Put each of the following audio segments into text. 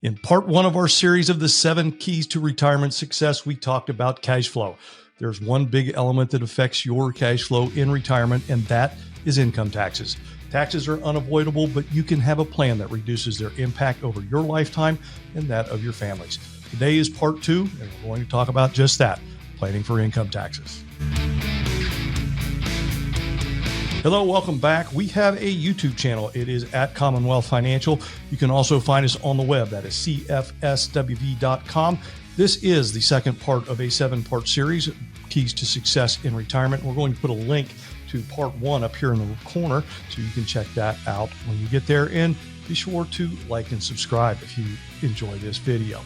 In part one of our series of the 7 keys to retirement success, we talked about cash flow. There's one big element that affects your cash flow in retirement, and that is income taxes. Taxes are unavoidable, but you can have a plan that reduces their impact over your lifetime and that of your families. Today is part 2, and we're going to talk about just that, planning for income taxes. Hello, welcome back. We have a YouTube channel. It is at Commonwealth Financial. You can also find us on the web. That is cfswv.com. This is the second part of a 7-part series, Keys to Success in Retirement. We're going to put a link to part 1 up here in the corner, so you can check that out when you get there. And be sure to like and subscribe if you enjoy this video.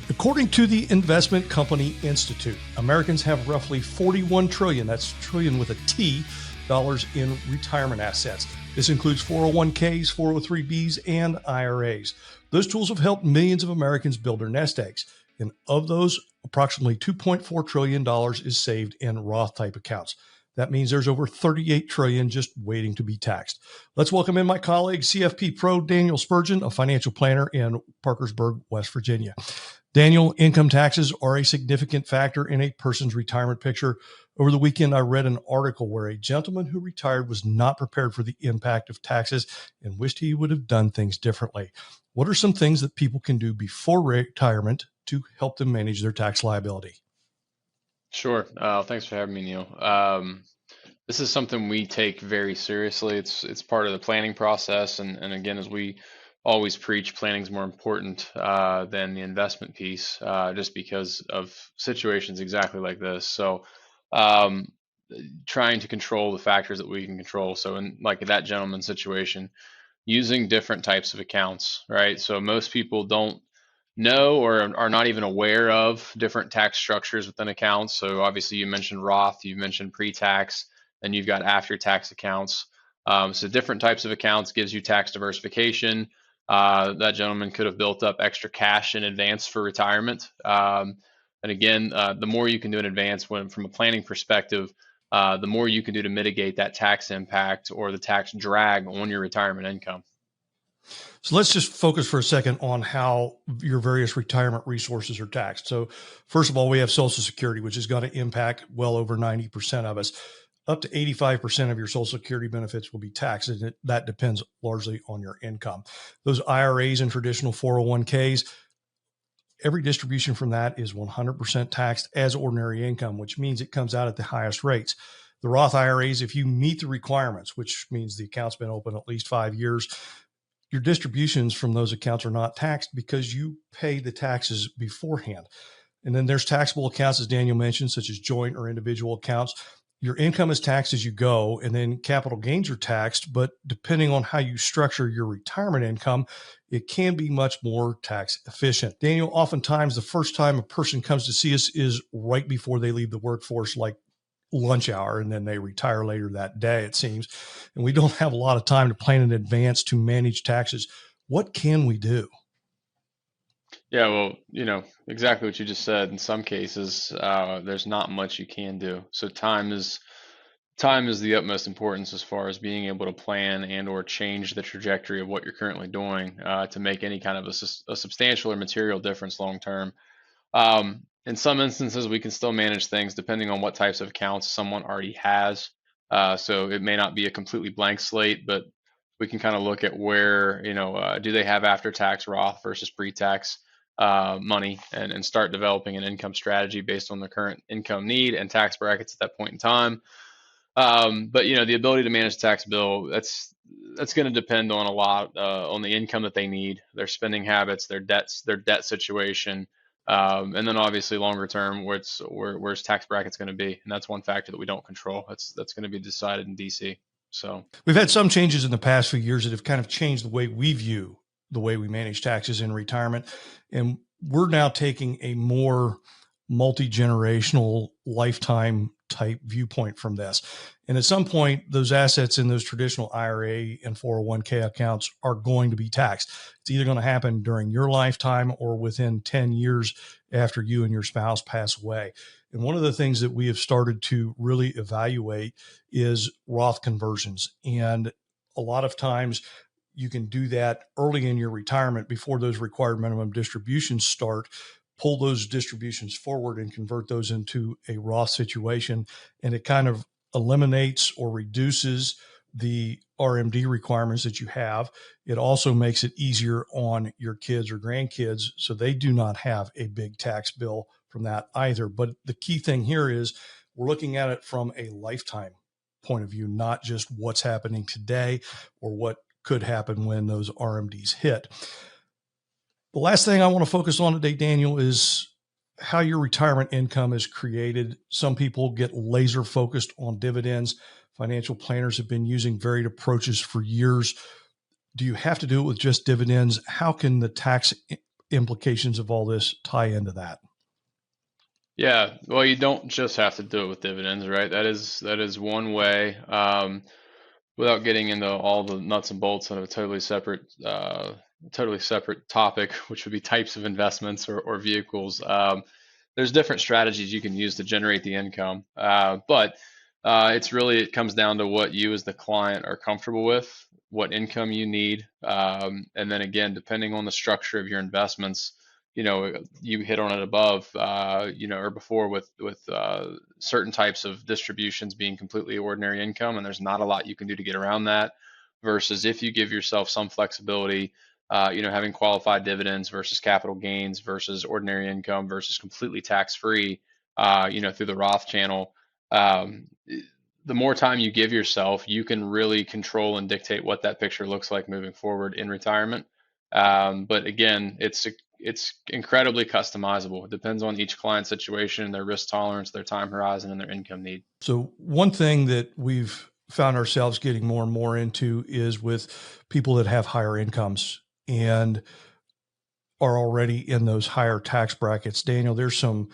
According to the Investment Company Institute, Americans have roughly 41 trillion, that's trillion with a T, dollars in retirement assets. This includes 401ks, 403bs, and IRAs. Those tools have helped millions of Americans build their nest eggs. And of those, approximately $2.4 trillion is saved in Roth type accounts. That means there's over 38 trillion just waiting to be taxed. Let's welcome in my colleague, CFP Pro Daniel Spurgeon, a financial planner in Parkersburg, West Virginia. Daniel, income taxes are a significant factor in a person's retirement picture. Over the weekend, I read an article where a gentleman who retired was not prepared for the impact of taxes and wished he would have done things differently. What are some things that people can do before retirement to help them manage their tax liability? Sure. Thanks for having me, Neil. This is something we take very seriously. It's part of the planning process. And again, as we always preach, planning is more important than the investment piece, just because of situations exactly like this. So trying to control the factors that we can control. So in like that gentleman's situation, using different types of accounts, right? So most people don't know or are not even aware of different tax structures within accounts. So obviously you mentioned Roth, you mentioned pre-tax, and you've got after-tax accounts. So different types of accounts gives you tax diversification. That gentleman could have built up extra cash in advance for retirement. And again, the more you can do in advance from a planning perspective, the more you can do to mitigate that tax impact or the tax drag on your retirement income. So let's just focus for a second on how your various retirement resources are taxed. So first of all, we have Social Security, which is going to impact well over 90% of us. Up to 85% of your Social Security benefits will be taxed, and that depends largely on your income. Those IRAs and traditional 401ks, every distribution from that is 100% taxed as ordinary income, which means it comes out at the highest rates. The Roth IRAs, if you meet the requirements, which means the account's been open at least 5 years, your distributions from those accounts are not taxed because you pay the taxes beforehand. And then there's taxable accounts, as Daniel mentioned, such as joint or individual accounts. Your income is taxed as you go, and then capital gains are taxed. But depending on how you structure your retirement income, it can be much more tax efficient. Daniel, oftentimes the first time a person comes to see us is right before they leave the workforce, like lunch hour, and then they retire later that day, it seems. And we don't have a lot of time to plan in advance to manage taxes. What can we do? Yeah, well, exactly what you just said. In some cases, there's not much you can do. So time is the utmost importance as far as being able to plan and or change the trajectory of what you're currently doing to make any kind of a substantial or material difference long term. In some instances, we can still manage things depending on what types of accounts someone already has. So it may not be a completely blank slate, but we can kind of look at where, do they have after-tax Roth versus pre-tax money and start developing an income strategy based on the current income need and tax brackets at that point in time. But the ability to manage the tax bill, that's going to depend on a lot on the income that they need, their spending habits, their debt situation. And then obviously longer term, where's tax brackets going to be? And that's one factor that we don't control. That's going to be decided in DC. So we've had some changes in the past few years that have kind of changed the way we view the way we manage taxes in retirement. And we're now taking a more multi-generational lifetime type viewpoint from this. And at some point, those assets in those traditional IRA and 401k accounts are going to be taxed. It's either going to happen during your lifetime or within 10 years after you and your spouse pass away. And one of the things that we have started to really evaluate is Roth conversions. And a lot of times you can do that early in your retirement before those required minimum distributions start. Pull those distributions forward and convert those into a Roth situation. And it kind of eliminates or reduces the RMD requirements that you have. It also makes it easier on your kids or grandkids, so they do not have a big tax bill from that either. But the key thing here is we're looking at it from a lifetime point of view, not just what's happening today or what could happen when those RMDs hit. The last thing I want to focus on today, Daniel, is how your retirement income is created. Some people get laser focused on dividends. Financial planners have been using varied approaches for years. Do you have to do it with just dividends? How can the tax implications of all this tie into that? Yeah, well, you don't just have to do it with dividends, right? That is one way. Without getting into all the nuts and bolts of a totally separate topic, which would be types of investments or vehicles. There's different strategies you can use to generate the income, but it comes down to what you as the client are comfortable with, what income you need, and then again, depending on the structure of your investments, you hit on it above, or before with certain types of distributions being completely ordinary income, and there's not a lot you can do to get around that. Versus if you give yourself some flexibility, having qualified dividends versus capital gains versus ordinary income versus completely tax free, through the Roth channel. Um, the more time you give yourself, you can really control and dictate what that picture looks like moving forward in retirement. But again, it's incredibly customizable. It depends on each client situation, their risk tolerance, their time horizon, and their income need. So one thing that we've found ourselves getting more and more into is with people that have higher incomes and are already in those higher tax brackets. Daniel, there's some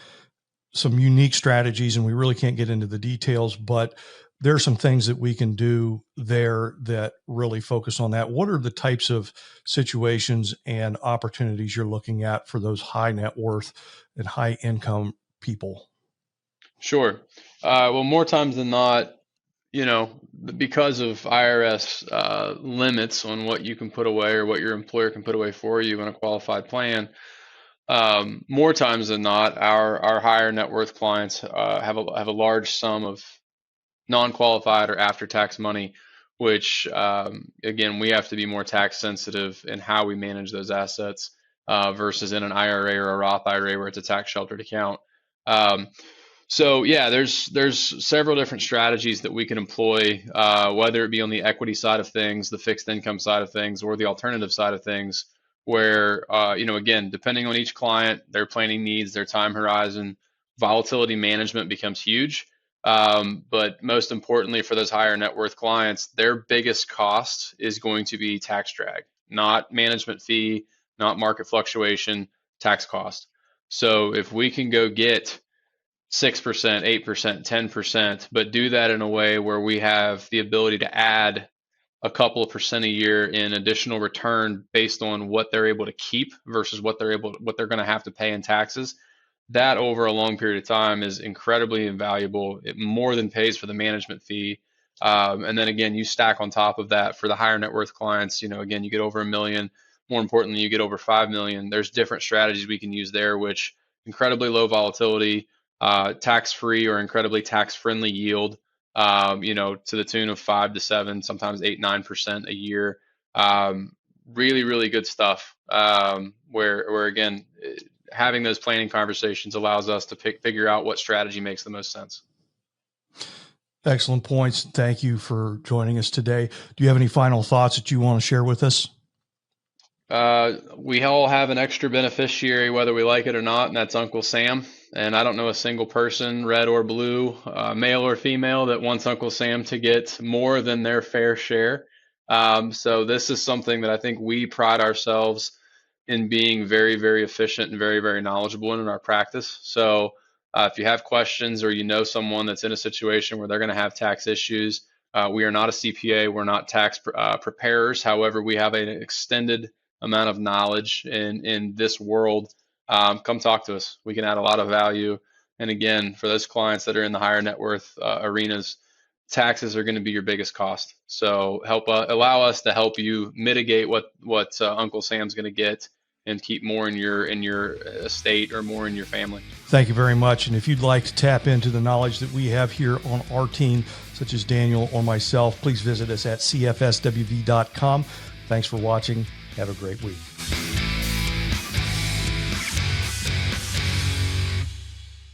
unique strategies, and we really can't get into the details, but there are some things that we can do there that really focus on that. What are the types of situations and opportunities you're looking at for those high net worth and high income people? Sure. Well, more times than not, because of IRS limits on what you can put away or what your employer can put away for you in a qualified plan, more times than not, our higher net worth clients have a large sum of non-qualified or after-tax money, which again, we have to be more tax sensitive in how we manage those assets versus in an IRA or a Roth IRA where it's a tax sheltered account. Um, so yeah, there's several different strategies that we can employ, whether it be on the equity side of things, the fixed income side of things, or the alternative side of things, where again, depending on each client, their planning needs, their time horizon, volatility management becomes huge. But most importantly, for those higher net worth clients, their biggest cost is going to be tax drag, not management fee, not market fluctuation, tax cost. So if we can go get 6%, 8%, 10%, but do that in a way where we have the ability to add a couple of percent a year in additional return based on what they're able to keep versus what they're going to have to pay in taxes, that over a long period of time is incredibly invaluable. It more than pays for the management fee. And then again, you stack on top of that for the higher net worth clients, again, you get over $1 million. More importantly, you get over 5 million. There's different strategies we can use there, which incredibly low volatility, tax-free or incredibly tax-friendly yield, to the tune of 5 to 7, sometimes 8, 9% a year. Really, really good stuff. Where again, having those planning conversations allows us to figure out what strategy makes the most sense. Excellent points. Thank you for joining us today. Do you have any final thoughts that you want to share with us? We all have an extra beneficiary, whether we like it or not, and that's Uncle Sam. And I don't know a single person, red or blue, male or female, that wants Uncle Sam to get more than their fair share. So this is something that I think we pride ourselves in being very, very efficient and very, very knowledgeable in our practice. So if you have questions or you know someone that's in a situation where they're going to have tax issues, we are not a CPA, we're not tax preparers. However, we have an extended amount of knowledge in this world. Come talk to us. We can add a lot of value. And again, for those clients that are in the higher net worth arenas, taxes are going to be your biggest cost. So allow us to help you mitigate what Uncle Sam's going to get and keep more in your estate or more in your family. Thank you very much. And if you'd like to tap into the knowledge that we have here on our team, such as Daniel or myself, please visit us at cfswv.com. Thanks for watching. Have a great week.